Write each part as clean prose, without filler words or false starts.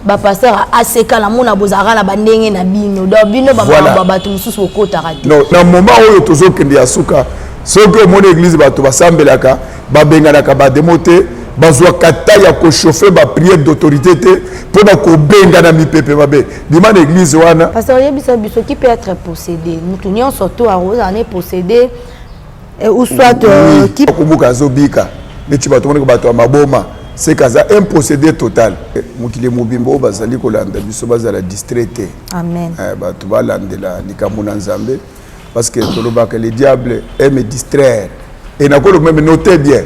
ba pasteur aseka la mona bozara la bandenge na bino do bino ba bato mususu okota raté non na moment oyo tozo kende ya suka soko mon église bato basambelaka ba benganaka ba démoté bazwa kata ya ko chauffer ba prière d'autorité te pona ko benga na mipepe babe bima na église wana pasteur yebisa biso qui peut être possédé mutu nyonso surtout a rose en est possédé ou soit qui kubuka zobika neti bato mona bato maboma c'est kaza un possédé total mukile mobimbo bazali kolanda biso bazala distraité amen bato balandela likambo na nzambe parce que tolobaka le diable aime distraire et nakolo même notez bien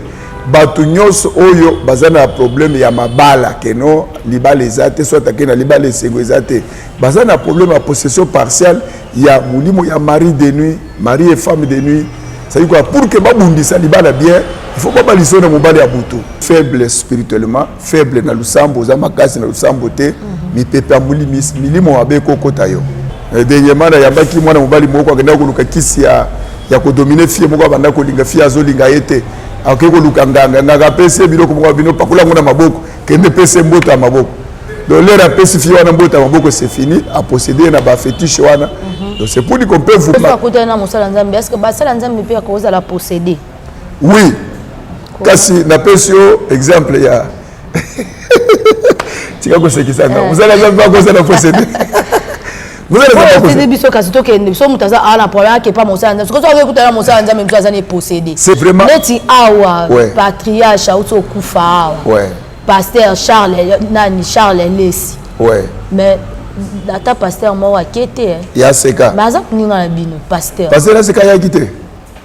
bato nyonso oyo bazana problème ya mabala keno libala ezate soit akena libala esengo ezate bazana problème ya possession partielle ya mulimo ya mari de nuit mari et femme de nuit ça dit quoi pour que babundisa libala bien il faut pas baliser na mobali ya butu faible spirituellement faible na lusambo za makasi na lusambo te mi pepa milimo abe kokota yo dernièrement ya baki mwana mobali moko akenda koluka kisi ya ko dominer fie moko abanda ko linga fie azolinga yete akeko luka nganga ngaka pese biloko moko bino pakula ngona maboko kende pese mboto ya maboko donc l'air pese fie wana mboto ya maboko c'est fini à posséder na ba fétiche wana donc c'est pour dire qu'on peut vous pas côté na mosala nzambe est-ce que ba sala nzambe pe akoza la posséder oui kasi na pesio exemple ya tika ko sekisanga mosala nzambe ba koza la posséder vous allez pas posséder biso kasi to kende so mutaza ala problème que pas mosala nzambe ko so écouter la mosala nzambe mutaza ne posséder c'est vraiment neti awa patriarche auto kufa awa ouais pasteur Charles Lessi ouais mais data pasteur mo wa kete ya seka baza kuninga na bino pasteur la seka ya kite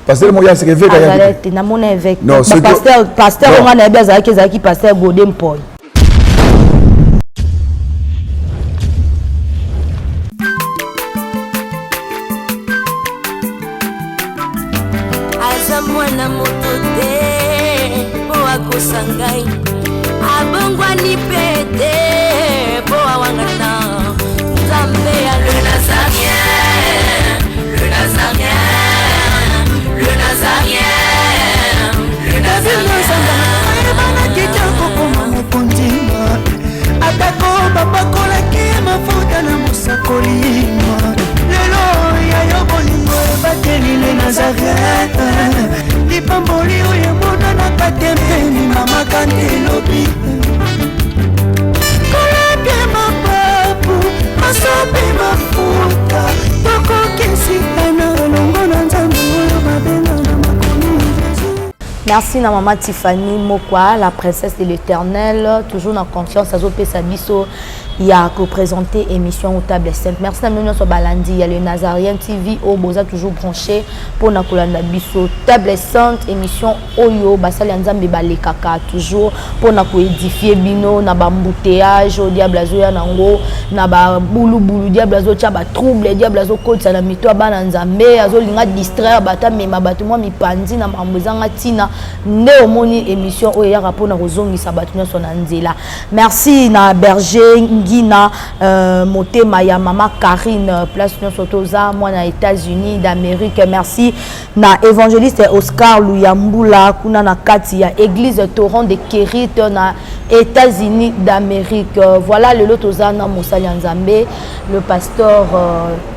pasteur mo ya seka veka ya kite na mona avec pasteur on a bien zaki pasteur Godem Paul azamwana motote po akosangai abongwani pete po awangata nzambe ya le nazarien le nazarien le nazarien le nazarien bana kitoko koma mokondima atako babakolaki mafuta na mosakolima lelo yayo bolingo ebateli le nazarien lipamboli oyo emonanaka tempeni mama kandelobi kolabie mapapu masopi mafuta tokokisikana elongo na nzambe oyo babenga na makomi merci na maman Tiffany Mokwa la princesse de l'éternel toujours dans confiance azope sabiso ya ko présenter émission au table sainte merci na mino so balandi il y a le Nazarien TV au boza toujours branché pour na kolanda biso table sainte émission oyo basali nzambe balekaka toujours pour na ko édifier bino na ba embouteillage au diable azoya nango na ba bulu diable azo tia ba trouble diable azo kotsa na mito bana nzambe azo linga distraire bata mema bato mo mipandi na mambozanga tina nde omoni émission oyo ya rapona kozongisa bato nyoso na nzela merci na berger ngina motema ya mama Karine place nyoso toza mwana États-Unis d'Amérique merci na évangéliste Oscar Luyambula kuna na kati ya église Torrent de Kérit na États-Unis d'Amérique voilà le lotoza na mosali nzambe le pasteur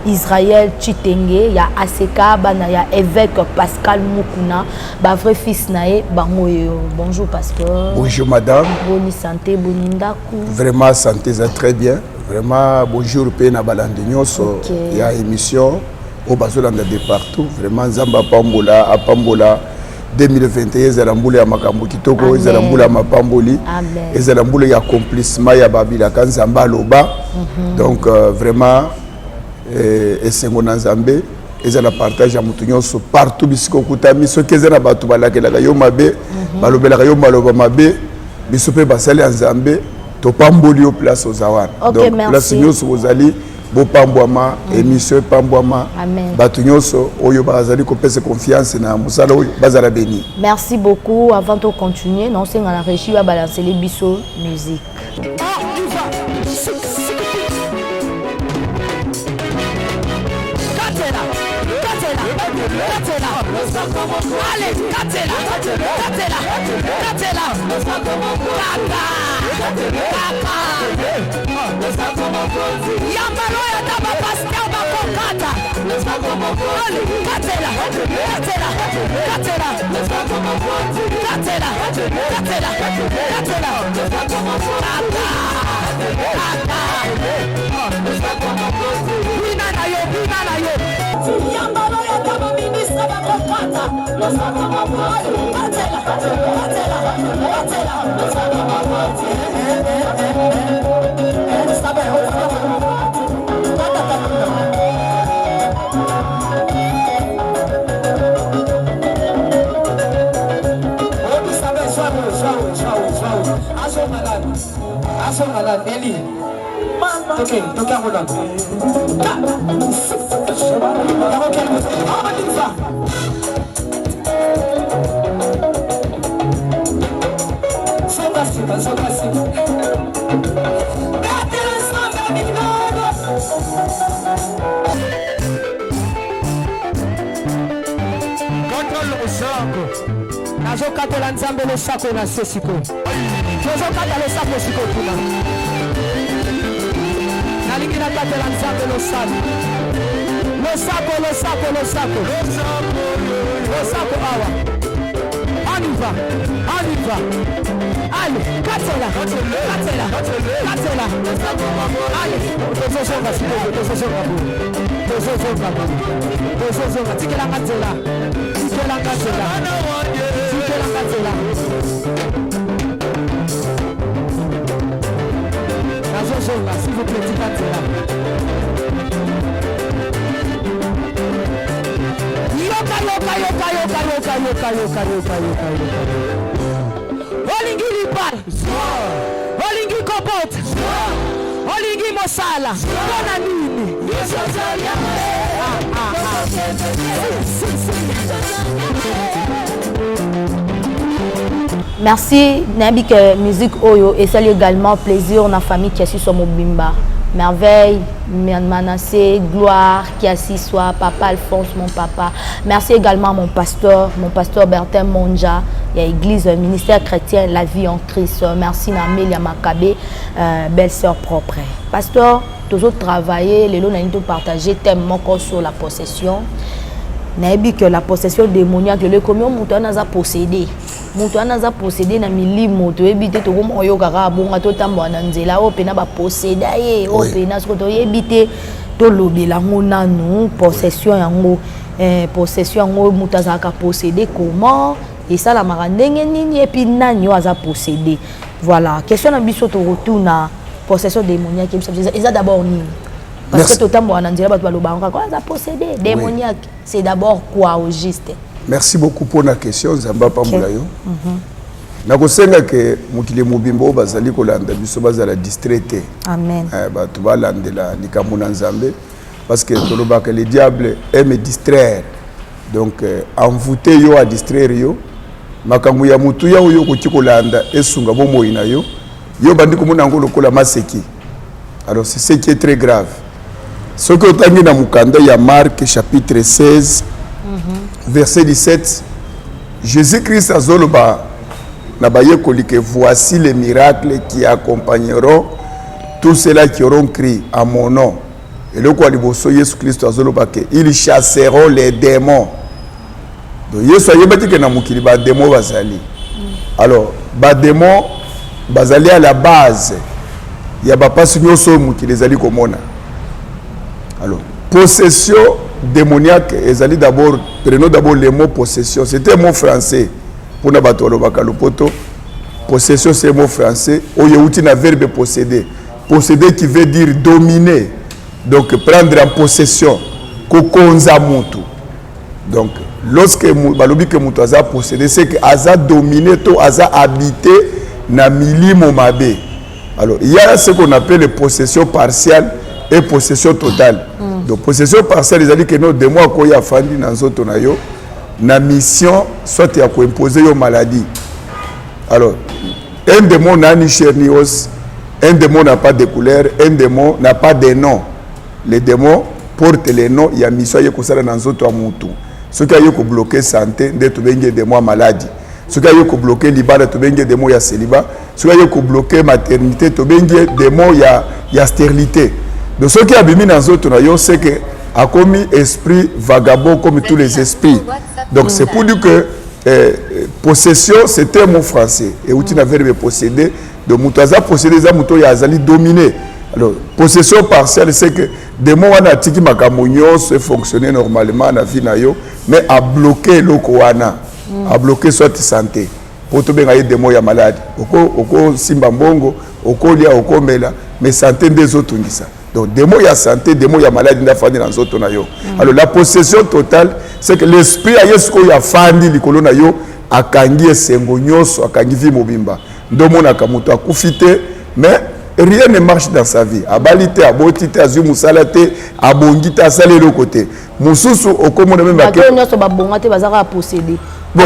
Israël Chitenge ya ACK bana ya évêque Pascal Mukuna ba vrai fils nae bango bonjour pasteur bonjour madame bonne santé bonindaku vraiment santé ça très bien vraiment bonjour pe na balande nyoso ya émission au bazolanda de partout vraiment nzamba apambola 2021 ezala mbula ya makambo kitoko ezala mbula ya mapamboli ezala mbula ya accomplissement ya babila kan nzamba aloba donc vraiment esengo na nzambe ezala partage ya mutu nyonso partout bisiko kutami soki ezala bato balakelaka yo mabe balobelaka yo maloba mabe biso pe basali ya nzambe topamboli yo place ozawana donc place nyonso ozali bopambwama émission pambwama bato nyonso oyo bazali kopesa confiance na musala oyo bazala béni. Merci beaucoup. Avant de continuer non c'est dans la régie va balancer les biso musique. Allez, Katela. Nazokatela nzambe losako na sesiko. Nazokata losako siko kuna. Nalingi nakatela nzambe losako. Losako awa. Aniva. Allez, katela. Allez, tozozonga siko, tozozonga. Tikela katela. Nazozonga, s'il vous plaît, tikatela. Yoka. Olingi lipal. Olingi kopot. Olingi mosala. Bona nini. Merci Nabik musique Oyo et salut également plaisir on a famille qui assis sur Mobimba. Merveille, Manassé, Gloire qui assis soit Papa Alphonse mon papa. Merci également à mon pasteur Bertin Monja. Il y a l'église ministère chrétien La Vie en Christ. Merci Namélia Makabe, belle-sœur propre. Pasteur, toujours travailler, les lots n'ont pas partagé tellement sur la possession. Nabi que la possession démoniaque le combien montant n'a possédé. Montant n'a possédé na mili moto ebité to comme oyo kaka bonga to tambo na nzela o pena ba posséder o pena ce que to ebité to lobela ngona nous possession yango possession yango mutaza ka posséder comment et ça la marandenge nini et puis nani aza posséder. Voilà, question na biso to retourne possession démoniaque et ça d'abord ni parce que tout le monde a dit que posséder démoniaque, c'est d'abord quoi au juste. Merci beaucoup pour la question, Zamba Pamulayo. Nakosenga que mukile mobimbo bazali kolanda biso bazala distraité. Amen. Tu vas landela likamuna nzambe parce que toloba que le diable aime distraire. Donc envoûter yo à distraire yo. Makambu ya mutu ya yo kotikolanda esunga bomo ina yo. Yo bandi komuna ngolo kola maseki. Alors c'est ce qui est très grave. Ce que tu as mis dans Mukanda, il y a Marc chapitre 16, verset 17. Jésus-Christ a zoloba nabaye kolike voici les miracles qui accompagneront tous ceux-là qui auront crié à mon nom. Et le quoi liboso Jésus-Christ a zoloba que ils chasseront les démons. Donc Yesu ayebati que na mukili ba démons bazali. Alors ba démons bazali à la base. Il y a ba passe nyoso mukili zali komona. Alors, possession démoniaque, prenons d'abord le mot possession. C'était un mot français. Pour nous battre le bakalopoto. Possession, c'est un mot français. Où il y a un verbe posséder. Posséder qui veut dire dominer. Donc, prendre en possession. Kokonza mutu. Donc, lorsque balobi que mutu aza posséder, c'est que aza dominer, to aza habité na milimo mabe. Alors, il y a ce qu'on appelle les possessions partielles et possession totale. Donc possession partielle, ils ont dit que nos démons à quoi y a fandi dans notre nayo, na mission soit y a quoi imposer une maladie. Alors un démon n'a ni chair ni os, un démon n'a pas de couleur, un démon n'a pas de nom. Les démons portent les noms, il y a mission y a quoi ça dans notre amutu. Ce qui a eu bloqué santé, de tout bien des mois maladie. Ce qui a eu bloqué liba, de tout bien des mois y a célibat. Ce qui a eu bloqué maternité, tout bien des mois y a stérilité. Donc ce qui a mis dans notre nayo, c'est que a commis esprit vagabond comme tous les esprits. Donc c'est pour dire que possession, c'était un mot français. Et où tu n'avais pas possédé, donc Moutaza possédé, Zamouto Yazali dominé. Alors, possession partielle, c'est que des mots on a tiki makamonyo se fonctionner normalement na vie na yo, mais à bloquer l'okoana, à bloquer soit santé. Pour te bien des mots ya malade. Oko simba mbongo, oko lia, oko mela, mais santé des autres ça. Donc des mots ya santé, des mots ya maladie n'a fandi dans autres na yo. Alors la possession totale, c'est que l'esprit a yesko ya fandi likolo na yo, akangi esengo nyoso, akangi vi mobimba. Ndomo na kamuto akufite, mais rien ne marche dans sa vie. Abalite, abotite, azumusalate, abongite, asale le côté. Mususu, okomona même à quel moment babongate bazara posséder. Oui,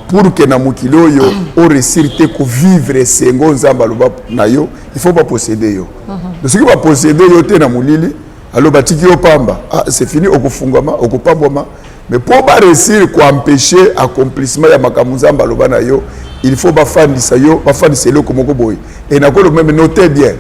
pour que na mukilo yo o réussir ko vivre sengo nzamba loba na yo, il faut pas posséder yo. Donc ce qui va posséder yo te na mulili, alors batiki yo pamba, ah c'est fini okufungama, okupamboma. Mais pour pas réussir ko empêcher accomplissement ya makamuzamba loba na yo, il faut ba fandisa yo, ba fandisa lo komoko boy. Et na ko le même noter bien.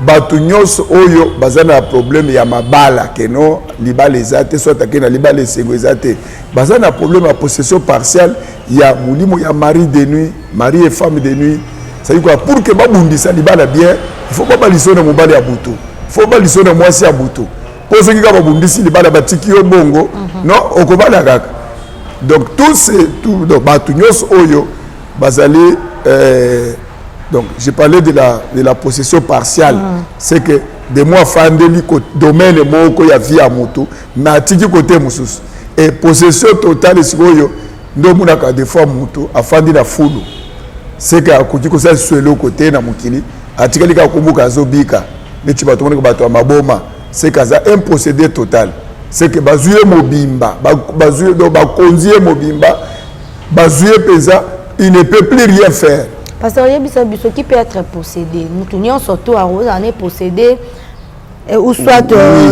Batu nyos oyo bazana problème ya mabala keno libala ezate soit akena libala esengo ezate bazana problème ya possession partielle ya mulimo ya mari de nuit, mari et femme de nuit. Ça dit quoi, pour que babundisa libala bien, il faut pas balisona mobali ya butu, il faut balisona mwasi ya butu. Pour ceux qui ka babundisi libala batiki yo bongo non okobala kaka. Donc donc batu nyos oyo bazali donc, j'ai parlé de la possession partielle. C'est que des mois fandeli domaine moko ya vie à moto, na tiki côté mususu. Et possession totale sikoyo ndo muna ka des fois moto afandi na fulu. C'est que akuti ko sa suelo côté na mukili, atikali ka kumbuka zobika. Neti bato mona bato maboma, c'est que ça un possédé total. C'est que bazuye mobimba, bazuye do bakonzie mobimba, bazuye pesa, il ne peut plus rien faire. Parce que qui peut être possédé, nous surtout à Rose, on est possédé, ou soit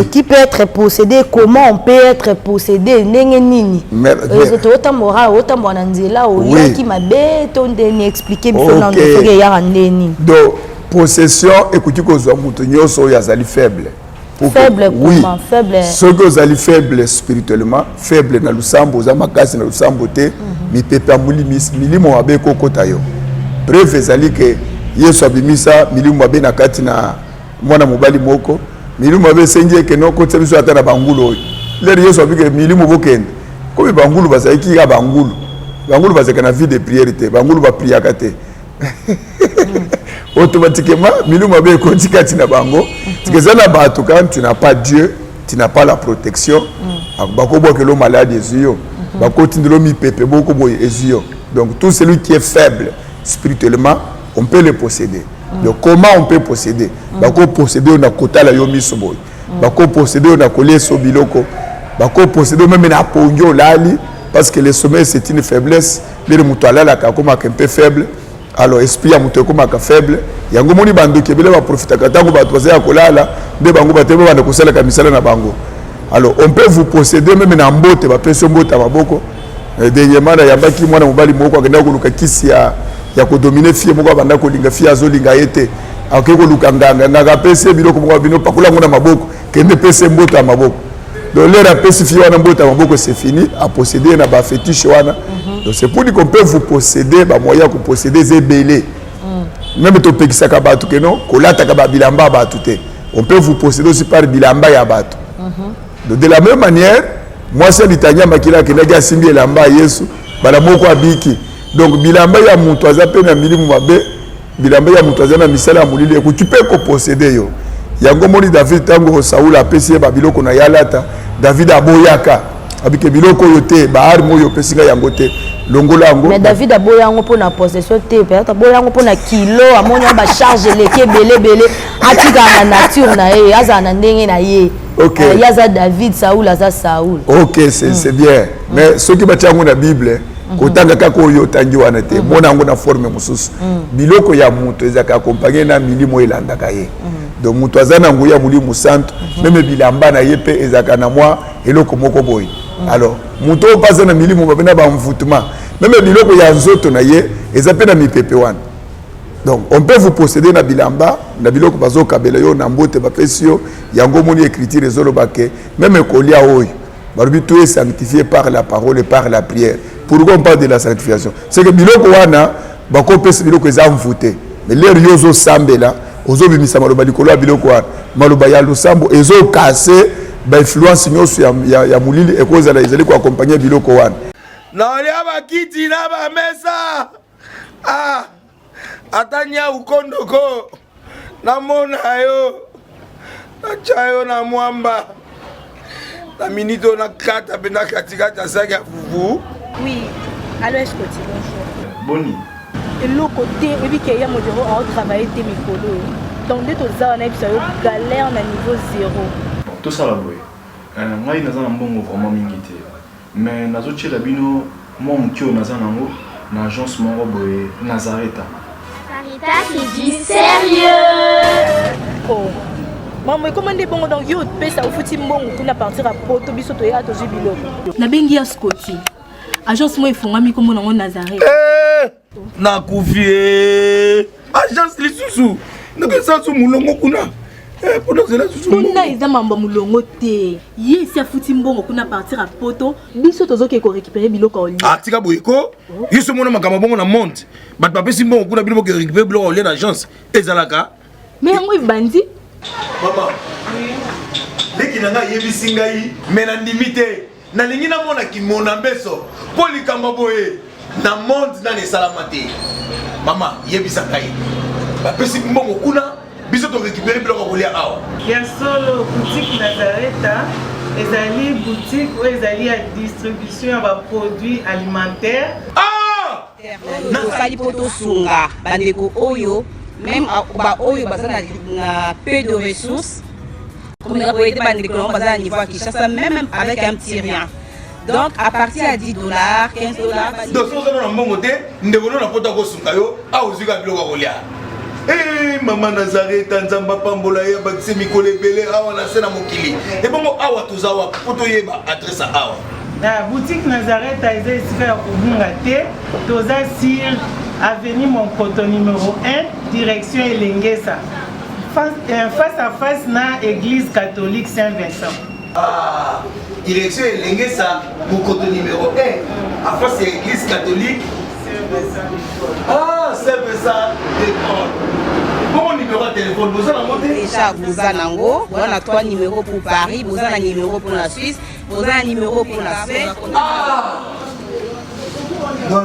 qui peut être possédé, comment on peut être possédé, nini. Mais autant moral, autant bonanzela, qui m'a bête, on a expliqué, mais on a donc possession, écoutez que vous avez so yazali faible. Faible oui. Comment? Faible. Ceux que vous allez faible spirituellement, faible na lusambo, za makasi na lusambo te, mi pepe muli milimo abe kokota yo. Bref, ezali que yesu abimisa milimu mabe na kati na mwana mobali moko milimu mabe sengi ke no kotsa biso ata na bangulu lere yesu abike milimu bokende ko bangulu bazaki ya bangulu bazaka na vie de prière te bangulu ba priaka te automatiquement milimu mabe konti kati na bango tikezana bato quand tu n'as pas Dieu, tu n'as pas la protection bako boke lo malade ezio bako tindelo mi pepe boko boy ezio. Donc tout celui qui est faible spirituellement, on peut le posséder. Donc comment on peut posséder? Bako posséder on a kota la yomi soboy. Bako posséder on a collé sobiloko. Bako posséder même na pongo lali parce que le sommeil c'est une faiblesse. Le mutuala la comme un peu faible. Alors esprit a mutu comme un faible. Yango moni bando kebele ba profita katango ba toze ya kolala de bango ba tebe ba kosala kamisala na bango. Alors on peut vous posséder même na mbote ba peso mbota maboko. Dernièrement ya baki mwana mobali moko akenda koluka kisi ya ko dominer fie moko banda ko linga fie azolinga yete akeko lukanganga ngaka pese biloko moko bino pakula ngona maboko kende pese mboto ya maboko. Donc l'air a pese fie wana mboto ya maboko c'est fini à posséder na ba fétiche wana. Donc c'est pour dire qu'on peut vous posséder ba moyen ko posséder zebele. Même to pekisa ka batu ke non kolata ka ba bilamba batu te. On peut vous posséder aussi par bilamba ya batu. Donc de la même manière, moi c'est l'italien makila ke naga simbi elamba Yesu bala moko abiki. Donc bilamba ya mutu azape na milimu mabe bilamba ya mutu azana misala mulile ko tu peux ko posséder yo. Yango moni David tango Saoul apesi ba biloko na yalata David aboyaka abike biloko yote ba armo yo pesinga yango te longola yango. Mais David aboyango pour na possession te peut-être aboyango pour na kilo amoni ba charge leke belé atika na nature na ye azana ndenge na ye. OK. Yaza David Saoul aza Saoul. OK, c'est bien. Mais ce qui batia na Bible kotanga kako yo tangi wana te mona ngo na forme mususu biloko ya mutu ezaka accompagner na milimo elandaka ye. Donc mutu azana ngo ya mulimu santo même bilamba na ye pe ezaka na mwa eloko moko boy. Alors mutu opaza na milimo babena ba mvutuma même biloko ya nzoto na ye ezape na mipepe wana. Donc, on peut vous posséder na bilamba, na biloko bazo kabela yo na mbote ba pesio, yango moni écriture ezolobake, même kolia oyo. Barubi tout est sanctifié par la parole et par la prière. Pourquoi on parle de la sanctification? C'est que biloko wana bako pesi biloko ezamfute. Mais l'air yozo sambela, ozo bimisa maloba likolo biloko wana. Maloba ya lusambo ezo casser ba influence nyoso ya mulili ekoza la ezali ko accompagner biloko wana. Na olia bakiti na ba mesa. Ah! Atanya ukondoko. Na mona yo. Na chayo na mwamba. La minute on a 4 bena katikata saga fufu. Oui, alors est-ce que tu bonjour. Boni. Et l'autre côté, et puis qu'il y a mon bureau à travailler tes micros. Donc dès que ça on a eu galère na niveau 0. Bon, tout ça là boy. Moi il n'a pas bon vraiment mingité. Mais nazo tchela bino moi mutio naza nango na agence mon boy Nazareta. Sarita qui dit sérieux. Oh. Maman, comment est bon donc yo pesa au fouti mbongo kuna partir à poto biso to ya to jibilo. Na bengi ya Scotty. Agence moi ifungami comme nango Nazareth. Na kufie. Agence lisusu. Naka sansu mulongo kuna. Pour nous là susu. Kuna eza mambo mulongo te. Ye si afuti mbongo kuna partir à poto biso to zoke ko récupérer biloko oli. Ah tika boyeko. Yeso mona makamba bongo na monte. Bat papesi mbongo kuna biloko récupérer biloko oli na agence. Ezalaka. Mais yango bandi. Maman, dès qu'il a yebisi ngai, mais na limité, na lingi na mona ki mona beso, poli kamboye, na monde na ne salamate. Maman, yebisa ngai. Ba pesi mbongo kuna, biso to récupérer biloko kolia awa. Ya solo boutique Nazareta, ezali boutique où ezali à distribution de produits alimentaires. Ah! Na sali poto sunga, bandeko oyo. Même ba oyo bazana na peu de ressources comme la boîte de bazana niveau qui chasse même avec un petit rien. Donc à partir à $10, $15. Donc si on a un bon côté, nous devons na pota ko sungayo, a ozuka biloko kolia. Eh maman Nazareta nzamba pambola ya bakise mikole belé awa na sena mokili. Et bon awa tozawa poto yeba adresse awa. La boutique Nazareta est ici à Kubungate, toza sur avenue Monkoto numéro 1, direction Elengesa. Face à face na église catholique Saint-Vincent. Ah, direction Elengesa, Monkoto numéro 1, à face à l'église catholique Saint-Vincent. Ah, Saint-Vincent d'école. Bon numéro de téléphone, vous allez monter. Déjà vous anango, on a 3 numéros pour Paris, vous avez un numéro pour la Suisse, vous avez un numéro pour la Suède. Ah! Non.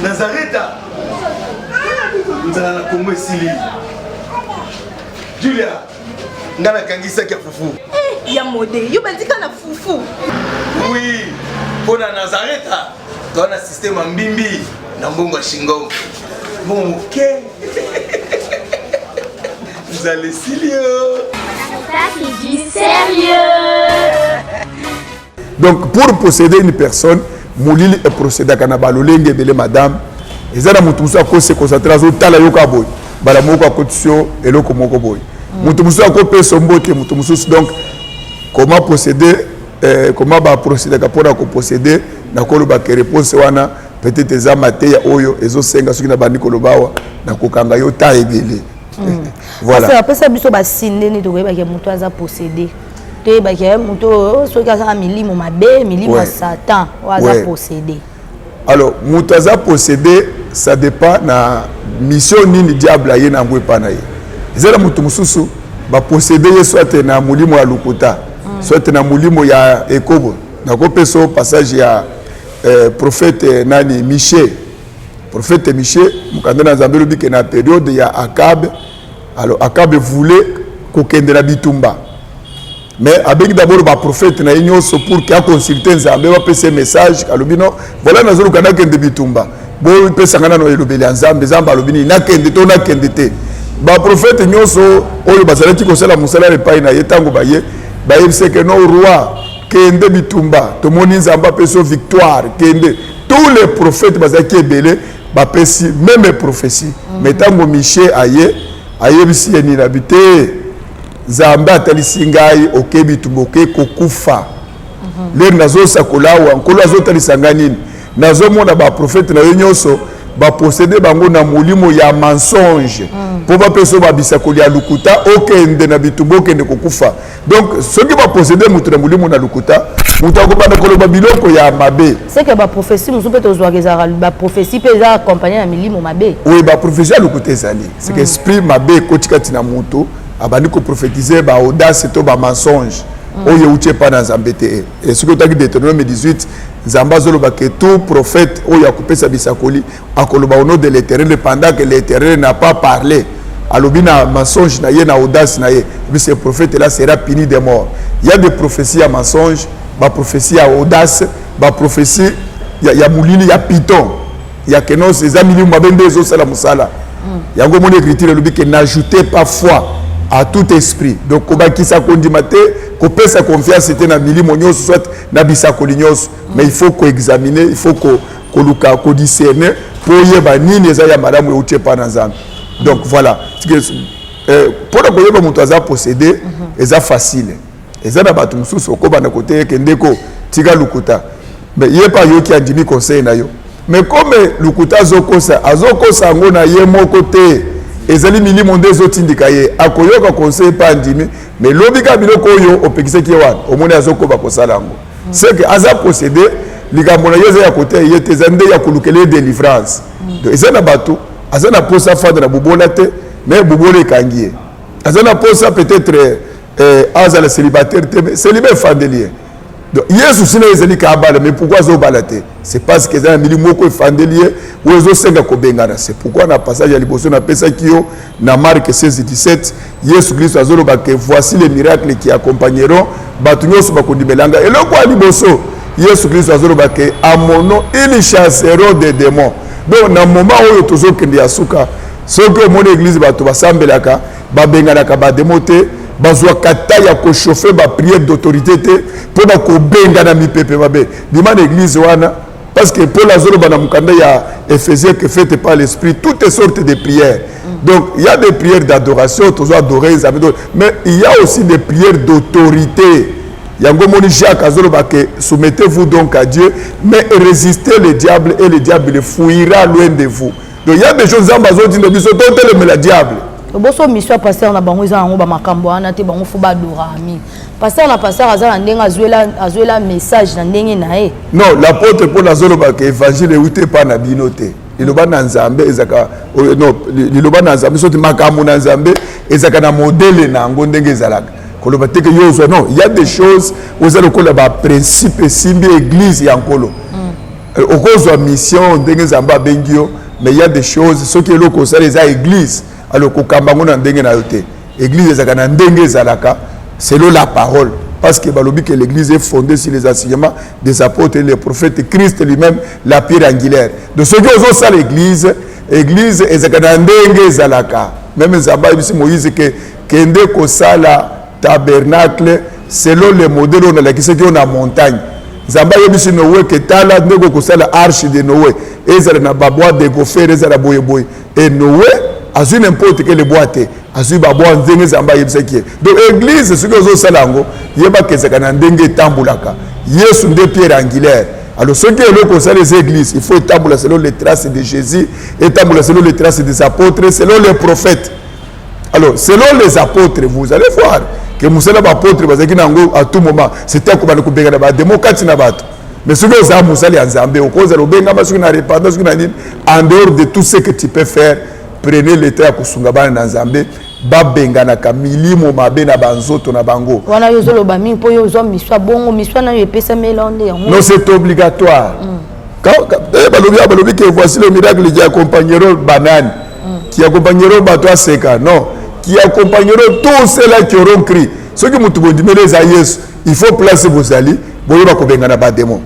Nazareta. Nous allons la Congo Sili. Julia, nous allons kangisa kia fufu. Eh, ya modé, yo bandika na fufu. Oui, pour la Nazareta, tu as un système en bimbi, na mbongo shingo. Bon, ok. Vous allez Silio. Sarita qui dit sérieux. Donc, pour posséder une personne, Moulili est procédé à Kanabalolenge, belle madame. Et ça, Moutoussa se concentrer sur Tala Yoka Boy. Balamoka Kotio et Loko Moko Boy. Moutoussa Kopé Sombote, Moutoussa donc, comment posséder, comment procéder pour posséder, Nakolo Bake réponse wana, peut-être les amatés, Oyo, et Zosenga, ceux qui n'ont pas dit Kolobawa, Nakokanga Yota et Bélé. Voilà. Après ça, biso ba sinde ni tokoyeba ke mutu aza possédé. Toyeba ke mutu soki aza milimo mabe, milimo Satan, o aza possédé. Alors, mutu aza possédé, ça dépend na mission nini diable aye na ngwe pana ye. Ezala mutu mususu ba possédé soit na mulimo ya lukuta, soit na mulimo ya ekobo. Na ko peso passage ya prophète nani Michée. Prophète Michée, mukanda na Nzambe lobi ke na période ya Akab. Alors Akab voulait kokende na bitumba. Mais avec d'abord le prophète na inyoso pour qu'il a consulté Nzambe va passer message alobi non voilà nazolo kana kende bitumba. Bo pesa ngana no elobeli Nzambe Nzambe alobi na kende to na kende te. Ba prophète nyoso oyo bazalaki ko sala musala le pai na yetango baye c'est que no roi kende bitumba to moni Nzambe peso victoire kende tous les prophètes bazaki ebele ba pesi même prophétie mais tango Michée aye ayebisi yeni nabite Nzambe atalisi ngai okebi tuboke kokufa le nazo sakolawa nkolo azo talisa nganini nazo mona ba prophète na nyonso ba posséder bango na molimo ya mensonge pour ba peso ba bisakoli ya lukuta okende na bitumbo okende kokufa. Donc ceux qui va posséder mutu na molimo na lukuta mutu akobanda koloba biloko ya mabe. C'est que ba prophétie musu peut ozwaka ba prophétie peut za accompagner na milimo mabe. Oui, ba prophétie ya lukuta ezali. C'est que esprit mabe kotikati na mutu abandi ko prophétiser ba audace to ba mensonge. Oyo uche pa na Nzambe te. Et ce que tu as dit Deutéronome 18, Nzamba zoloba que tout prophète oyo akopé sa bisakoli akoloba au nom de l'Éternel pendant que l'Éternel n'a pas parlé. Alobi na mensonge na ye na audace na ye. Mais ce prophète là sera puni de mort. Il y a des prophéties à mensonge, ba prophétie à audace, ba prophétie ya mulili ya piton. Il y a que non ces amis nous mabende zo sala musala. Yango mon écriture alobi que n'ajoutez pas foi à tout esprit. Donc kobaki sa kondimate ko pesa confiance était na milimo nyos soit na bisakoli nyos, mais il faut ko examiner, il faut ko luka ko discerner pour yeba nini eza ya madame ou tchepa na Nzambe. Donc voilà, pour la koyeba mutu aza posséder eza facile. Eza na batu mususu okoba na côté kendeko tiga lukuta. Mais yepa yo ki andimi conseil na yo. Mais comme lukuta azokosa ngo na ye moko te. Ezali milimo ndezo tindika ye akoyoka conseil pa ndimi mais lobika biloko oyo opekise ki wana omoni azokoba kosalango c'est que aza posséder likambo na yeza ya côté yete zande ya kulukele délivrance donc ezana batu azana posa fanda na bubola te mais bubola ekangie azana posa peut-être azala célibataire te mais célibataire fandelier. Donc Yesu sina ezali ka bala mais pourquoi zo balate? C'est parce que za milimo ko fandelier ou zo senga ko bengana. C'est pourquoi na passage ya liboso na pesa kio na Marc 16:17 Yesu Christ azoloba que voici les miracles qui accompagneront batu nyonso bakondibelanga. Et loko a liboso Yesu Christ azoloba que à mon nom ils chasseront des démons. Donc na moment oyo tozo kende ya suka soko mon église batu basambelaka ba benganaka ba démoté bazwa kata ya ko chauffer ba prière d'autorité te pour ba ko benga na mipepe babe bima l'église wana parce que Paul azolo bana mukanda ya Éphésiens que faites par l'esprit toutes sortes de prières. Donc il y a des prières d'adoration tous adorer mais il y a aussi des prières d'autorité. Yango moni Jacques azolo ba que soumettez-vous donc à Dieu mais résistez le diable et le diable fuira loin de vous. Donc il y a des choses ambazo dit biso totele mais le diable boso mission pasteur na bango za ngo ba makambo ana te bango fu ba dorami pasteur na pasteur azala ndenga azuela message na ndenge na e non l'apôtre Paul azolo ba que évangile uté pa na binoté liloba na Nzambe ezaka non liloba na Nzambe soti makambo na Nzambe ezaka na modèle na ngo ndenge ezalaka koloba te que yozo non il y a des choses aux aloko ba principe simbi église ya nkolo okozwa mission ndenge Nzamba bengio mais il y a des choses ce qui est loko ça les église alors kokambango na ndenge na yote église ezaka na ndenge ezalaka selon la parole parce que balobi que l'église est fondée sur les enseignements des apôtres et les prophètes Christ lui-même la pierre angulaire de ce que ozo ça l'église ezaka na ndenge ezalaka même Nzamba bisi Moïse que kende ko sala tabernacle selon le modèle on a la qui on a montagne Nzamba yebisi Noé que tala ndeko ko sala arche de Noé ezala na babwa de gofer ezala boyeboy et Noé azui n'importe quel boîte azui babwa ndenge Nzamba yebisaki donc église ce que zo salango yeba kezaka na ndenge tambulaka Yesu nde pierre angulaire alors ce qui est le conseil des églises il faut établir selon les traces de Jésus établir selon les traces des apôtres selon les prophètes alors selon les apôtres vous allez voir que musala ba apôtre bazaki nango à tout moment c'était ko bana ko benga ba démocratie na bato mais ce que ça musala ya Nzambe okoza lobenga basuki na repentance na nini en dehors de tout ce que tu peux faire prenez l'état kusunga bana na Nzambe ba benga na kamilimo mabe na banzoto na bango wana yozolo ba mi po yozo miswa bongo miswa na yepesa melonde non c'est obligatoire balobi que voici le miracle qui accompagneront banane qui accompagneront bato à seka non qui accompagneront tous ceux-là qui auront crié. Ceux qui m'ont dit, mais les aïeux, il faut placer vos alliés, vous ne pouvez pas démon.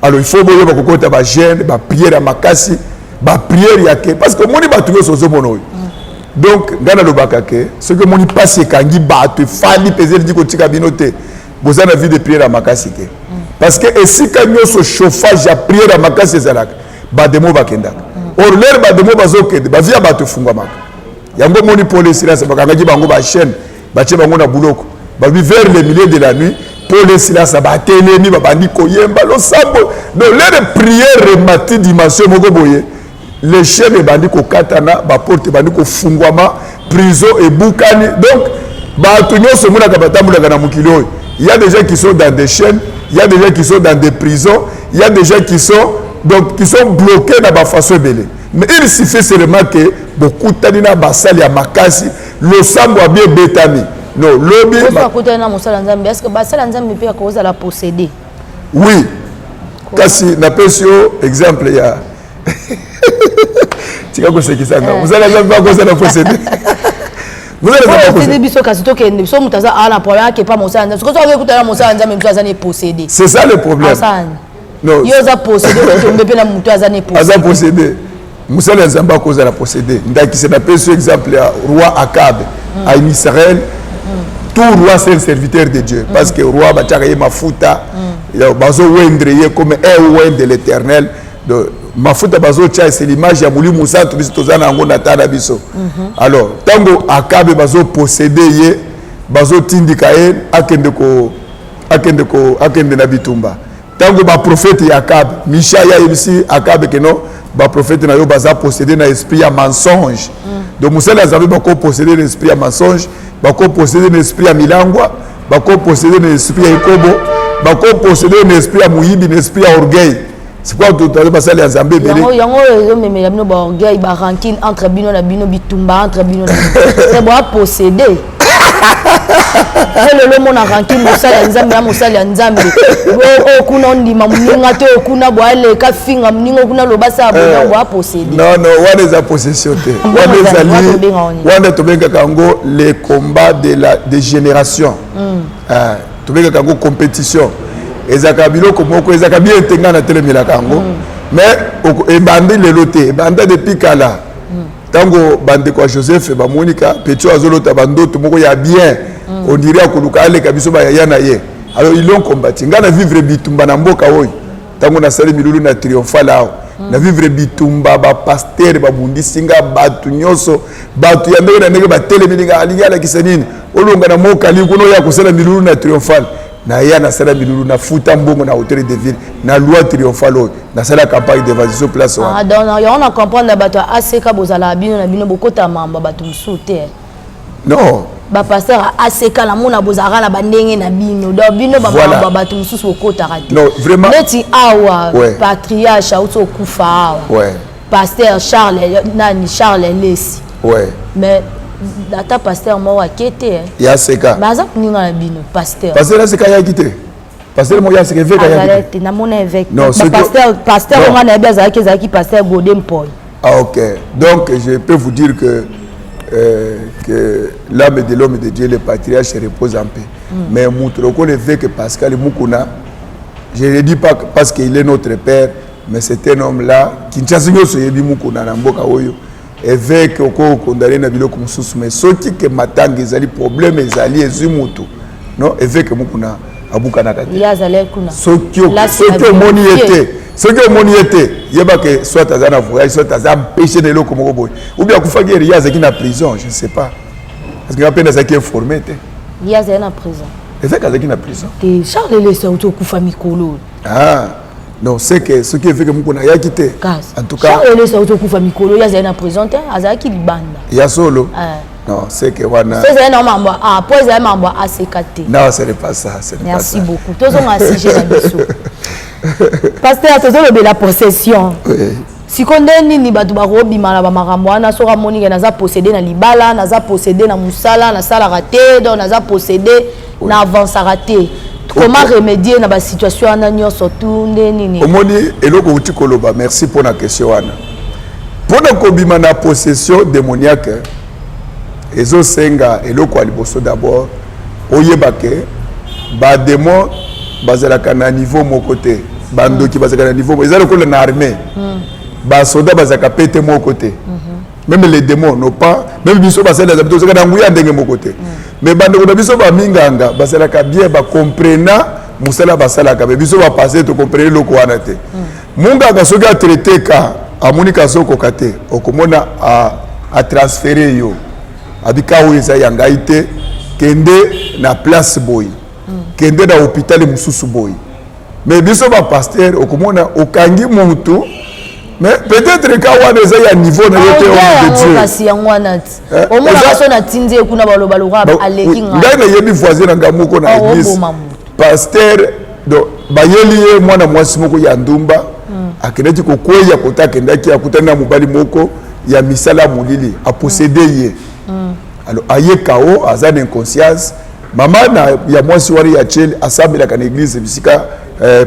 Alors il faut que vous ayez des gênes, des prières à Makassi, des prières à parce que mon n'est pas tout ce que vous donc, dans le bakake, ce que mon n'est pas c'est quand il bat, il faut peser le dit que cabinoté. Vous avez vu des prières à Makassi. Parce que si quand il y a ce chauffage à prière à Makassi, c'est là, bademo bakenda. Or l'air bademo bazokende, bavia batu fungwamaka. Yango moni pole silence bakangaki bango ba chaîne batie bango na buloko ba vers le milieu de la nuit pole silence ba telemi ba bandi koyemba lo sambo donc les prières remati dimension moko boye les chaînes bandi ko katana ba porte bandi ko fungwama prison et boukani donc ba tunyo se muna ka batamula kana mukilo. Il y a des gens qui sont dans des chaînes, il y a des gens qui sont dans des prisons, il y a des gens qui sont bloqués dans la façon belé. Mais il suffit seulement que beaucoup tanina basali ya makasi le sambo a bien bétami. Non, lobby. Est-ce que basali nzambe peut cause à la posséder? Oui. Kasi na pesio exemple ya tika ko sekisanga. Vous allez pas cause à la posséder. Vous allez pas posséder biso kasi to ke so mutaza ala problème que pas mosala nzambe. Parce que on veut écouter mosala nzambe mtu azane posséder. C'est ça le problème. Non. Yo za posséder to mbepena mtu azane posséder. Aza posséder. Moussala Nzamba cause à la posséder. Ndaki c'est appelé ce exemple là roi Akab à Israël. Tout roi c'est un serviteur de Dieu parce que roi Bachaka mafuta bazo wendre comme un de l'Éternel de mafuta bazo cha c'est l'image ya Mouli Moussa tout biso tozana ngo natana biso. Alors tango Akab bazo posséder ye bazo tindika ye akende na bitumba. Tango ba prophète Akab Mishaya ici Akab que non ba prophète na yo baza posséder na esprit à mensonge. Donc Moussa Lazare ba ko posséder l'esprit à mensonge, ba ko posséder l'esprit à milangwa, ba ko posséder l'esprit à ikobo, ba ko posséder l'esprit à muyibi, l'esprit à orgueil. C'est quoi tout à passer les Zambé belé. Yango même ya bino ba orgueil ba rancune entre bino na bino bitumba entre bino na. C'est ba posséder. Le mona rancune musala nzambe ya musala nzambe o kuna ndima muninga te okuna boale ka finga muninga kuna lobasa abongo a posséder. Non what is a possession te wanda tobenga kango les combats de génération tobenga kango compétition ezaka biloko moko ezaka bien tenga na telemela kango mais ebandi lelote ebanda depuis kala tango bande kwa Joseph ba Monica Petro azolota bandoto moko ya bien on dirait akoluka ale kabiso ba ya na ye alors ils l'ont combattu ngana vivre bitumba na mboka oyo tango na sali milulu na triomphal lao na vivre bitumba ba pasteur ba bundisinga batu nyoso batu ya ndenge na ndenge ba teleminga alingala kisenini olonga na moka likuno ya kusala milulu na triomphal na ya na sala milulu na futa mbongo na hôtel de ville na loi triomphal na sala campagne d'évasion place ah donc on a comprendre bato aseka bozala bino na bino bokota mamba bato msute non ba pasteur aseka la mona bozara la bandenge na bino donc bino ba mamba bato msusu bokota raté non vraiment neti awa patriarche auto kufa awa ouais pasteur Charles Lesi ouais mais data pasteur mo wakete ya seka baza kuninga na bino pasteur seka ya kité pasteur mo ya seka évêque ya kité na mona évêque non pasteur on a bien zaki pasteur Godem Paul. Ah ok donc je peux vous dire que l'âme de l'homme de Dieu le patriarche se repose en paix mais mutroko l'évêque Pascal Mukuna je ne le dis pas parce qu'il est notre père mais c'est un homme là qui nchasingo so yebi Mukuna na mboka oyo évêque oko condamné na biloko mususu mais soki ke matanga ezali problème ezali ezimutu non évêque Mukuna abuka na kati yazale kuna soki omoni ete yeba que soit azana voyage soit azana péché de loko moko boy ou bien kufaki yazaki na prison je ne sais pas parce que apena zaki informé te yazaki na prison évêque azaki na prison te Charles Lesi auto kufa mikolo ah non c'est que ce qui est fait que Mukuna ya quitté en tout cas Charles Lesi auto kufa mikolo yazaki na prison te azaki libanda ya solo non c'est que wana c'est un membre après un membre ACKT non ce n'est pas ça merci beaucoup tous on a sujet na biso pasteur tozo le la possession si konde nini batu bakobima na bamakambo wana soka moni ke naza posséder na libala naza posséder na musala na sala raté donc naza posséder na avance raté comment remédier na ba situation na nyoso tunde nini omoni eloko uti koloba merci pour la question wana pour na kobima na possession démoniaque ezo senga eloko aliboso d'abord oyebake ba démon bazalaka na niveau moko te bandoki bazalaka na niveau ezala ko na armée ba soda bazalaka pété moko te même les démons non pas même biso basala za biso kana nguya ndenge moko te mais bandoko na biso ba minganga bazalaka bien ba comprena musala basalaka be biso ba passer to comprendre loko wana te munga ka soki a traiter ka amonika soko kate okomona a transférer yo abika oyo eza ya ngai te kende na place boy kende na hôpital mususu boy mais biso ba pasteur okomona okangi mutu mais peut-être que quand on est à niveau na yote on de Dieu kasi yangwana ti au moins ça na tindie kuna baloba loba aleki nga ngai na yebi voisin na ngamuko na église pasteur do bayeli mwana mwasi moko ya ndumba akeneti kokweya kotakendaki akutana mobali moko ya misala mulili a posséder ye alors aye kao azana inconscience mama na ya mwasi wari ya cheli asambela kana église bisika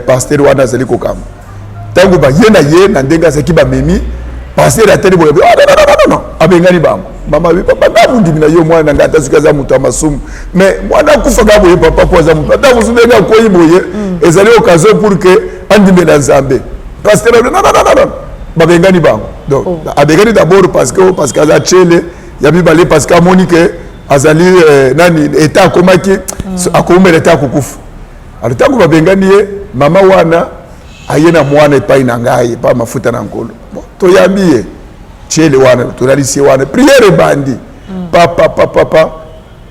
pasteur wana zali kokamba tango ba ye na ndenga saki ba memi pasteur ateli boye non abengani bango mama bi papa babundi na yo mwana ngata sukaza mutu amasumu mais mwana kufa ga boye papa poza mutu ata musundenga ko yiboye ezali occasion pour que andime na Nzambe pasteur non babengani bango donc abengani d'abord parce que aza chele ya bibale parce que Monique azali nani état komaki akomela état kukufu alors tango babengani ye mama wana ayena mwana epai na ngai pa mafuta na nkolo toyambiye chele wana tolalisie wana prière bandi papa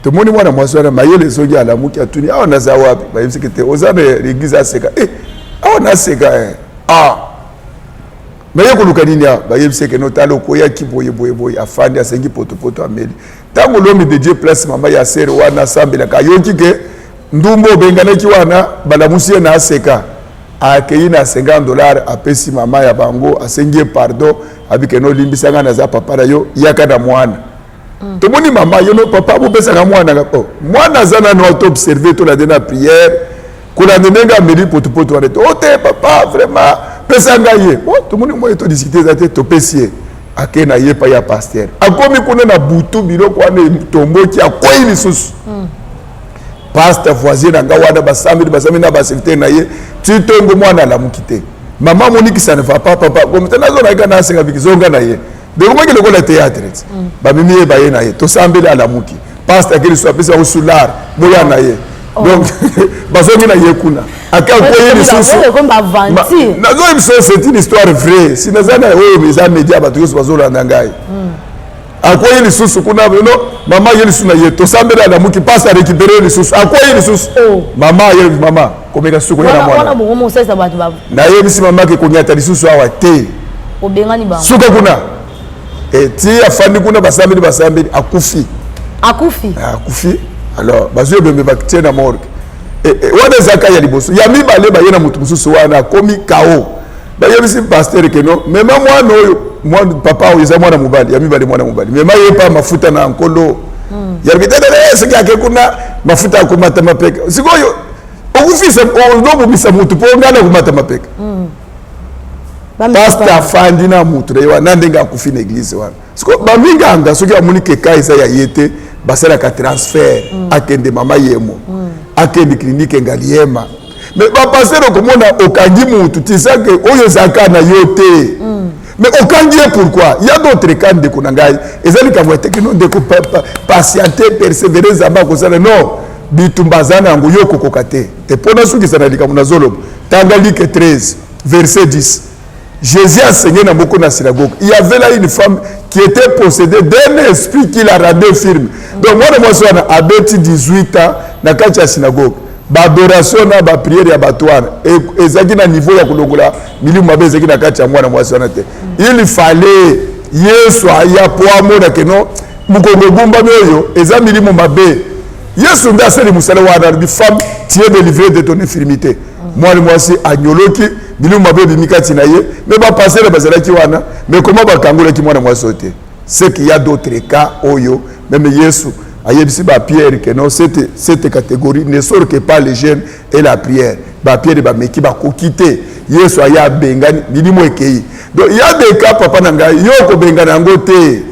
tomoni mwana mwasi wana mayele soki alamuki atuni awa naza wapi bayebisiki te oza na l'église aseka awa naseka maye koluka nini awa bayebiseke notala okoyaki boye afandi asengi potopoto ameli ntango l'homme de Dieu place mama ya sere wana asambelaka ayoki ke ndumba obenganaki wana balamusi ye na aseka akei na $50 apesi mama ya bango asengi pardon abike no limbisanga na za papa na yo yaka na mwana tomoni mama yo no papa bopesaka mwana mwana zana no auto observer to la dena prière kula ndenga ameli potopoto wana to ote papa vraiment pesanga ye tomoni mo to discuter za te to pesier ake na ye pa ya pasteur akomi kuna na butu biloko wana tomboki akoyi lisusu pasteur voisin na wana basami na basecteur na ye titongo mwana la mukite maman Monique ça ne va pas papa comme tena zo na kana singa bikizonga na ye de ko ngile ko la théâtre ba mimi ba ye na ye to sambela la muki pasteur kili soit pesa au solar boya na ye donc bazongi na ye kuna aka ko ye lisusu na zo c'est une histoire vraie si na zana o mes médias ba tous bazola na ngai akoyi lisusu kuna no mama yeli suna ye to sambela na muki pasa récupérer lisusu akoyi lisusu mama komeka suku na mwana bongo sasa batu babu na ye bisi mama ke konyata lisusu awa te obengani bango suka kuna ti afandi kuna basambeli akufi alors bazo bembe baktie na morgue wana zaka ya liboso ya mibale ba yena mutu mususu wana komi kao ba yebisi pasteur ke no mema mwana oyo mwana papa oyo za mwana mobali ya mibale mwana mobali mema yepa mafuta na nkolo ya bitadele siki yake kuna mafuta akomata mapeka sikoyo okufisa ondo bubisa mutu po ngana kumata mapeka pasteur afandi na mutu rewa nandenga akufi na église wana siko baminga anga soki amunike kaisa ya yete basala ka transfert akende mama yemo akende clinique ngaliema mais ba pasteur okomona okangi mutu tisake oyo zaka na yote mais okangi pourquoi il y a d'autres cas de kunangai ezali ka voite que non de patienter persévérer zamba ko sala non bitumbazana ngo yoko kokate te pona suki sana likamuna zolo tangalike 13 verset 10 Jésus a enseigné dans beaucoup de synagogues. Il y avait là une femme qui était possédée d'un esprit qui la rendait firme. Donc moi, je suis à 18 ans dans la synagogue. L'adoration, la prière, la batoine. Et c'est un niveau de kulongola. Il fallait Yesu aya poamo na keno mukongo gumba moyo eza milimo mabe. Yesu ndaseli musala wana bi femme tu es délivré de ton infirmité. Moi aussi anyoloki bilimo mabe bimikati na ye mais ba passer la bazalaki wana mais comment ba kangola ki mwana mwasi ote. C'est qu'il y a d'autres cas oyo même Yesu ayebisi ba Pierre que non cette catégorie ne sort que par les jeûnes et la prière. Ba Pierre ba meki ba kokite Yesu aya bengani bilimo ekei. Donc il y a des cas papa nanga yoko bengana ngote.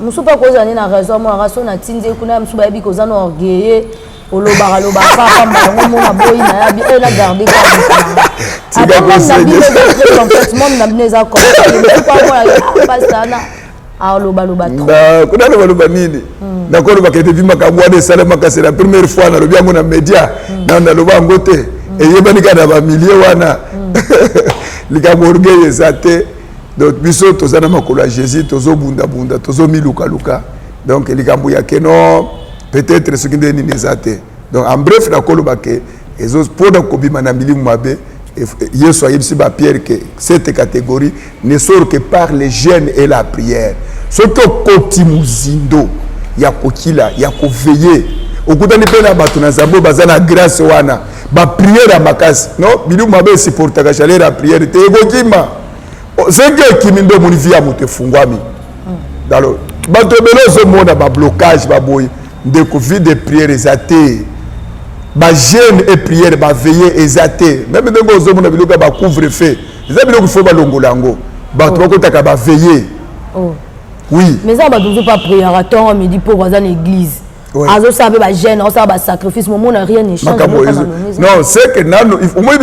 Musupa koza ni na raison mo raison na tinde kuna musuba yebi koza no orgueilleux oloba papa mbango mo na boyi na yabi e la garder comme ça. Ata mo na complètement na bineza ko. Musupa mo pasana a oloba trop. Na kuna oloba nini? Na ko oloba kete bima ka mwa de salama ka c'est la première fois na lobi yango na média na loba ngote e yebani kana ba milliers wana. Likambo orgueil ezate. Donc biso tozana makolo ya Jésus tozo bunda tozo miluka luka. Donc likambo ya keno peut-être ce qui n'est ni nezate. Donc en bref la koloba ke ezos poda kobima na milimu mabe Yesu ayebisi ba Pierre que cette catégorie ne sort que par les jeûnes et la prière. Ce que koti muzindo ya kokila ya koveiller okutani pe na bato na zambo bazana grâce wana ba prière makasi no bilu mabe supporta ka chaleur la prière te ekokima c'est que kimindo munivia mute fungwami dalo bato belozo mona ba blocage ba boy de covid de prière ezate ba jeûne et prière ba veiller ezate même ndenge ozo mona biluka ba couvre-feu ezabilo qu'il faut ba longolango bato bakotaka ba veiller. Oui. Mais ça va toujours pas prier à temps à midi pour dans l'église. Azo sabe ba jeûne, on sabe ba sacrifice, mon n'a rien ne change. Non, c'est que nano au moins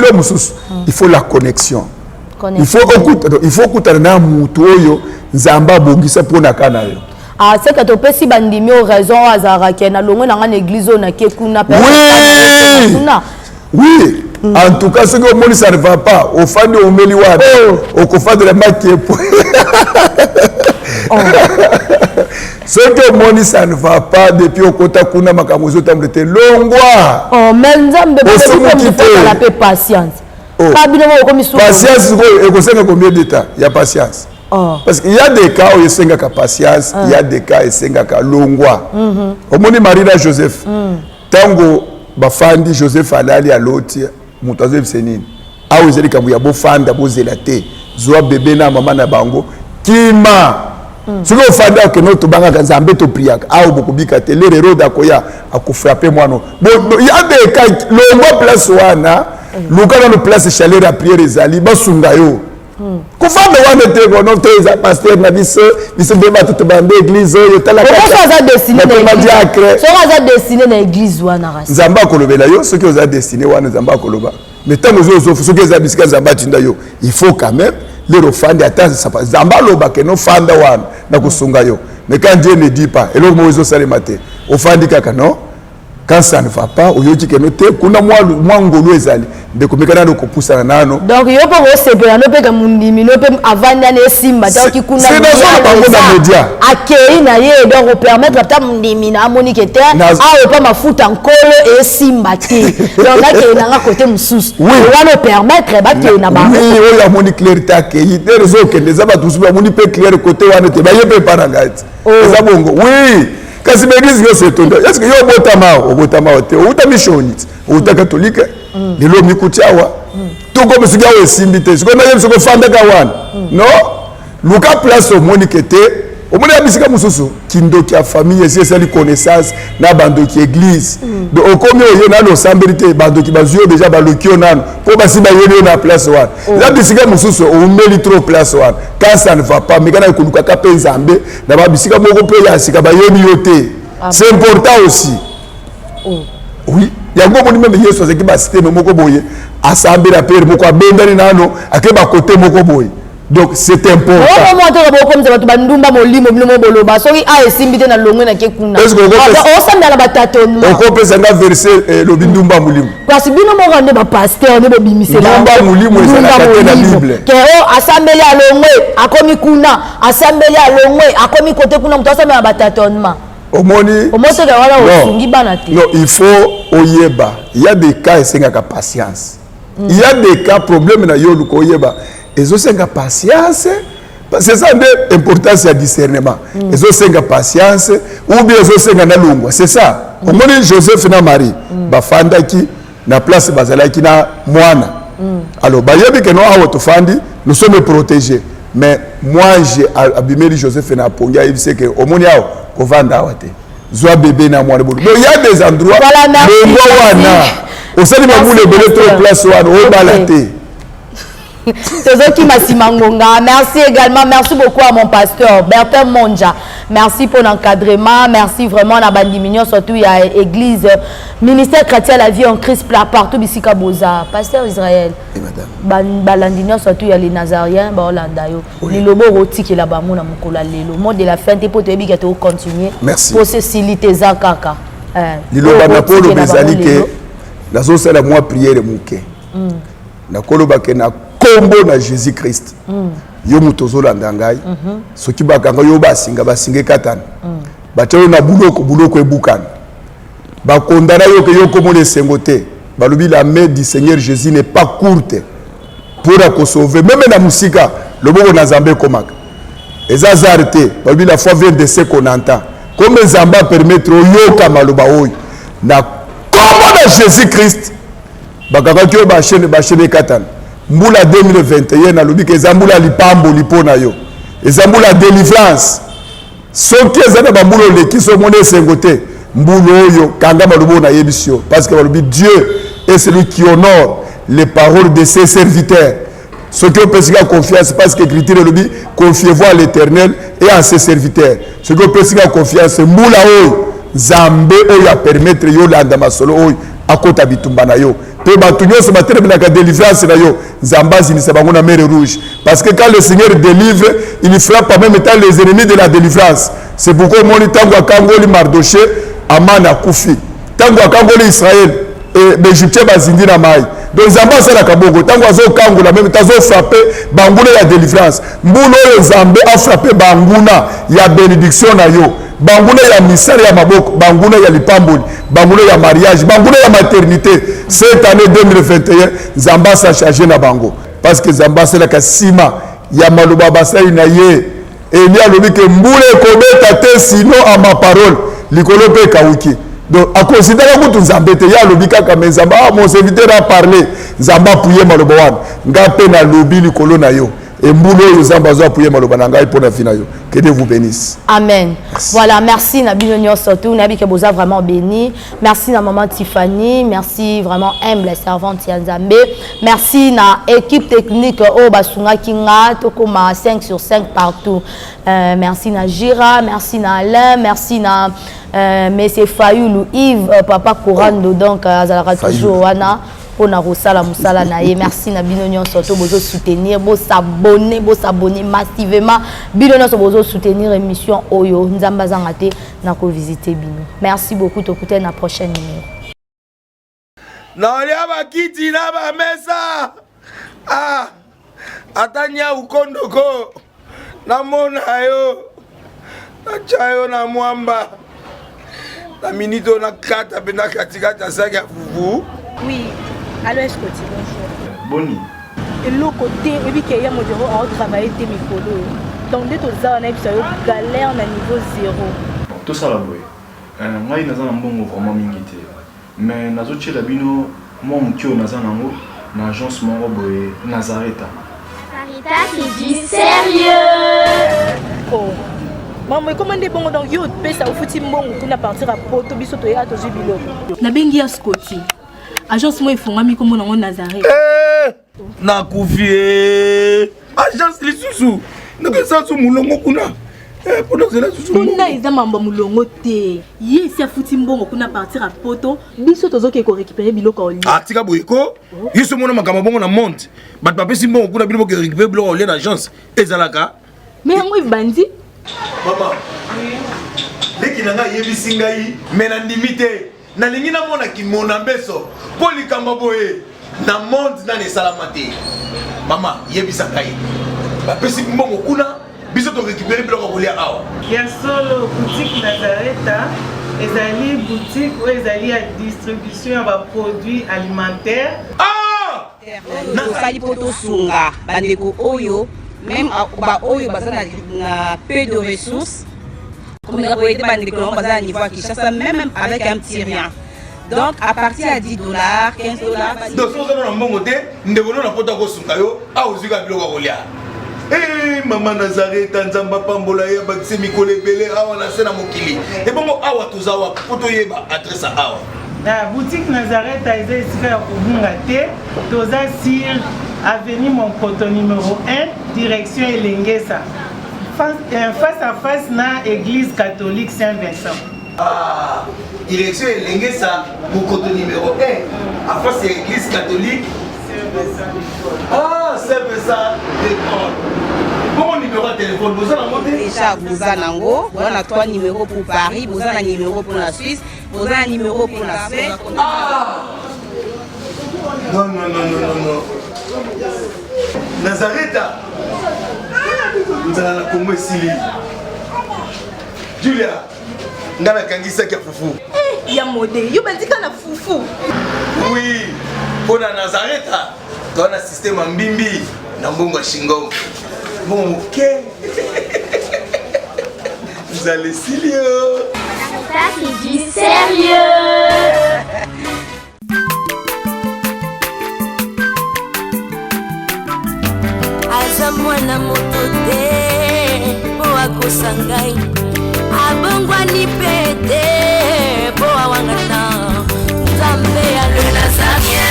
il faut la connexion. Il faut écouter na mutu oyo nzamba bongisa pona kana yo. Ah, c'est que tu peux si bandimi au raison azara ke na longo na église na ke kuna pe. Oui. En tout cas, ce que monde ça ne va pas. Au fan de omeli wana, au kofa de la maquille. Ce que monde ça ne va pas depuis au kota kuna makamozo tamblete longwa. Oh, mais nzambe pas la paix patience. Patience, et combien de temps? Il y a patience. Parce qu'il y a des cas où il y a patience, il y a des cas où il y a longwa. Au monde Marina Joseph, tango bafandi Joseph alali à l'autre, mutazo senini. Ah vous allez quand vous y a beau fanda, beau zélate, zoa bébé na maman na bango, kima. Ce que vous faites que notre banque a zambé to priak, ah ou beaucoup bika te, les héros d'akoya a frappé moi non. Bon, il y a des cas, le mot place wana, le cas dans le place chaleur à prière les ali, basungayo. Kufanda wana te gono te za pasteur na biso débat toute bande église yo tala. Pourquoi ça destiné na église? Ça destiné na église wana rasi. Zamba kolobela yo, ce que vous a destiné wana zamba koloba. Mais tant que vous ce que vous a bisika zamba tinda yo, il faut quand même les refanda attendre ça pas zamba loba que no fanda wana na kusunga yo. Mais quand Dieu ne dit pas, et le Moïse salemate, au fandi kaka non. Quand ça ne va pas, au yoki que noté, kuna moi ngolo ezali, de komekana no kopusa nano. Donc yo po sepela no pe ka mundimi no pe avanda na simba ta ki kuna. C'est dans le média. Akei na ye donc permettre ta mundimi na monique te, a pas mafuta nkolo et simba te. Donc là que na côté mususu. Oui. On va permettre ba ke na ba. Oui, o ya moni clarité akei, des raisons que les abatus ba moni pe clair côté wana te ba yebe parangati. Ça bongo. Oui. Kasi l'église yo c'est tondo. Est-ce que yo botama ote ou ta missioni ou ta catholique le lo mikutiawa to comme ce gars simbi te ce qu'on a ce fanda kawana non luka place au monikete au moni abisika mususu kindoki ya famille c'est ça les connaissances na bandoki église de okomi oyo na lo sambirité bandoki bazio déjà balokio nano pour basi ba yene na place wana la bisika mususu o meli trop place wana quand ça ne va pas mais kana kuluka ka penzambe na ba bisika moko pe ya sika ba yeni yote c'est important aussi. Oui, il y a beaucoup de même Yesu qui ba cité moko boye assemblée la père moko abendani nano akeba côté moko boye. Donc c'est important. On va montrer comme ça ba ndumba molimo mlomo boloba soki a esimbite na longwe na kekuna. On s'en dans la batatonnement. On peut penser verset le ndumba molimo. Parce que bino mo rende ba pasteur ne bo bimisela. Ndumba molimo c'est la Bible. Que assemblée à longwe akomi kuna, assemblée à longwe akomi côté kuna mto assemblée na batatonnement. Non, il faut oyeba. Il y a des cas et c'est une patience. Il y a des cas problème na yo luko oyeba. Et c'est une patience. C'est ça l'importance du discernement. Et c'est une patience ou bien c'est une longwa. C'est ça. Au moins Joseph na Marie, ba fanda ki na place bazala ki na mwana. Alors ba yebi que non a otofandi, nous sommes protégés. Mais moi j'ai abîmé Joseph na pongia, il sait que au moins yao kovanda wate zwa bébé na mwana boulou. Donc il y a des endroits le wana au sein de ma boule belé trop place wana au balaté. C'est ça qui m'a simangonga. Merci également, merci beaucoup à mon pasteur Bertin Monja. Merci pour l'encadrement, merci vraiment à la bandiminion, surtout il y a l'église, ministère chrétien la vie en Christ partout ici Kaboza. Pasteur Israël. Et madame. Balandinion surtout il y a les Nazariens, Baolandayo. Les lobo roti qui est là-bas, mon amokola le mot de la fin des potes qui ont continué. Merci. Pour cécilité zakaka. Les loba na polo bezali que la zone c'est la moi prière mouké. Na koloba ke na kombo na Jésus Christ. Yo mutozola ndangai. Soki bakanga yo basinga katana. Batelo na buloko ebukana. Ba kondana yo ke yo komo le sengote. Balobi la main du Seigneur Jésus n'est pas courte pour sauver même na musika le bon na Zambé komaka eza zarté parce la foi vient de ce qu'on entend comme Zamba permettre yoka maloba oyo na comment de Jésus Christ bakaka kyo ba chaîne katana mbula 2021 na lobi ke zambula lipambo lipona yo ezambula délivrance soki ezana ba mbulo leki so monde sengote mbulo oyo kanga malobo na yebisio parce que lobi Dieu est celui qui honore les paroles de ses serviteurs. Ce qui peut se confiance parce que l'écriture le dit confiez-vous à l'Éternel et à ses serviteurs. Ce qui peut se confiance c'est moula oyo Zambé oyo a permettre yo landa masolo oyo akota bitumba na yo. Pe batunyo se battre na délivrance na yo. Zamba zinisa bango na mer rouge parce que quand le Seigneur délivre, il frappe en même temps les ennemis de la délivrance. C'est pourquoi mon tango akangoli Mardoché amana kufi. Tango akangoli Israël et l'Égyptien bazindi na mai. Donc Zamba c'est la kaboko tango azo kangola même tazo frapper banguna ya délivrance. Mbuno yo Zambé a frappé banguna ya bénédiction na yo. Banguna ya misère ya maboko, banguna ya lipamboli, banguna ya mariage, banguna ya maternité. Cette année 2021, Zamba s'est chargé na bango parce que Zamba c'est la kasima ya maloba basai na ye. Et il y a le dit que mbule kobeta te sinon à ma parole, likolo pe kawiki. Donc, à considérer que tout Zambé, il y a le bika comme Zamba, mon serviteur a parlé, Zamba pouye malobawan, ngape na lobi li kolona yo, et mboulo Zamba zo pouye malobananga pour la fin yo. Que Dieu vous bénisse. Amen. Merci. Voilà, merci Nabi Nonyo surtout, Nabi Keboza vraiment béni. Merci na maman Tiffany, merci vraiment humble servante Zambé. Merci na équipe technique au Basunga Kinga, Tokoma 5 sur 5 partout. Merci na Gira, merci na Alain, merci na Monsieur Fayoulou Yves, Papa Courando, donc Azalaka toujours Wana, on a Rosala Moussala Naye. Merci na Binonion surtout, bozo soutenir, bozo s'abonner massivement. Binonion surtout bozo soutenir émission Oyo, Nzamba Zangate, nako visiter Bino. Merci beaucoup, t'écouter na prochaine numéro. Naolia bakiti na ba mesa. Ah, atanya ukondoko. Namona yo. Nachayo na mwamba. La minute on a 4 pena katikata saki ya fufu. Oui. Allô, est-ce que tu bonjour? Boni. Et l'autre côté, et puis qu'il y a mon bureau à travailler des micros. Donc dès que ça on a eu galère na niveau 0. Tout ça là boy. Moi il naza mbongo vraiment mingité. Mais nazo tchela bino moi mkio naza nango na agence moko boy Nazareta. Farita qui dit sérieux. Oh. Maman, comment est bon donc yo pesa au fouti mbongo kuna partir à poto biso to ya to jibilo. Na bengi ya Scotty. Agence moi ifungami comme on Nazareth. Na kufie. Agence lisusu. Donc ça sous mulongo kuna. Pour cela sous mulongo. Kuna eza mamba mulongo te. Yesi afuti mbongo kuna partir à poto biso tozoke ko récupérer biloko oli. Ah tika boyeko. Yeso mona makamba bongo na monte. Bat papa si mbongo kuna biloko récupérer biloko oli na agence. Ezalaka. Mais yango ibandi. Maman. Leki nanga yebisi ngai mena ndimite. Na lingi na mona ki mona mbeso. Poli kamba boye. Na monde na ne salamate. Mama yebisa ngai. Ba pesi mbongo kuna biso to récupérer biloko kolia awa. Ya solo boutique Nazareta, ezali boutique où ezali à distribution ya produits alimentaires. Ah! Nasali poto sunga bandeko oyo même ba oyo bazana na peu de ressources. Comme on a été bandé qu'on va à niveau Kinshasa même avec un petit rien. Donc à partir à 10 $, 15 $. Donc si on a un bon côté, nous devons nous apporter au sungayo à ozuga biloko kolia. Eh maman Nazareth Nzamba pambola ya bakise mikole belé awa na sena mokili. Et bon awa tozawa poto yeba adresse awa. La boutique Nazareth a été ici à Kubungate, toza sur avenue Monkoto numéro 1, direction Elengesa. Face à face na église catholique Saint-Vincent. Ah, direction Elengesa, Monkoto numéro 1, à face de l'église catholique Saint-Vincent. Ah, Saint-Vincent d'école. Bon numéro de téléphone, vous avez monté déjà vous avez nango, vous avez 3 numéros pour Paris, vous avez un numéro pour la Suisse, vous avez un numéro pour la Suisse. Ah! Non, non, non, non, non, non. Nazareta. Nous allons la Congo Sili. Julia, nous allons kangisa kia fufu. Eh, ya modé, yo bandika na fufu. Oui, pour la Nazareta. Tona système mbimbi na mbongo shingo. Bon OK. Vous allez sérieux. Caritas du sérieux. Aza mwana moto te po akosa ngai abongwani pete po awangana Nzambe ya le Nazarien,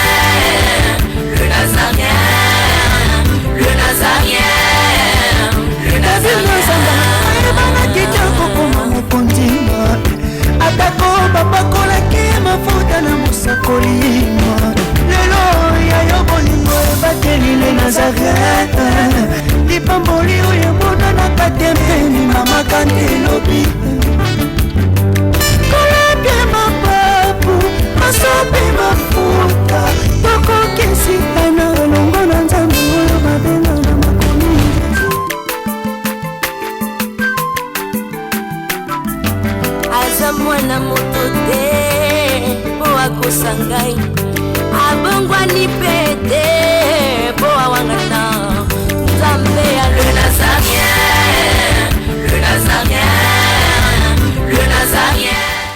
le Nazarien, le Nazarien, le Nazarien. Ebana kitoko koma mokondima atako bapakolaki mafuta na mosakolima lelo yayo bolingo ebateli le Nazareth lipamboli oyo emonanaka te mpeni mama kantelobi kolapie mapapu masopi mafuta tokokisikana elongo na Nzambe oyo babenga na makomi aza mwana moto te po akosa ngai abongwani pete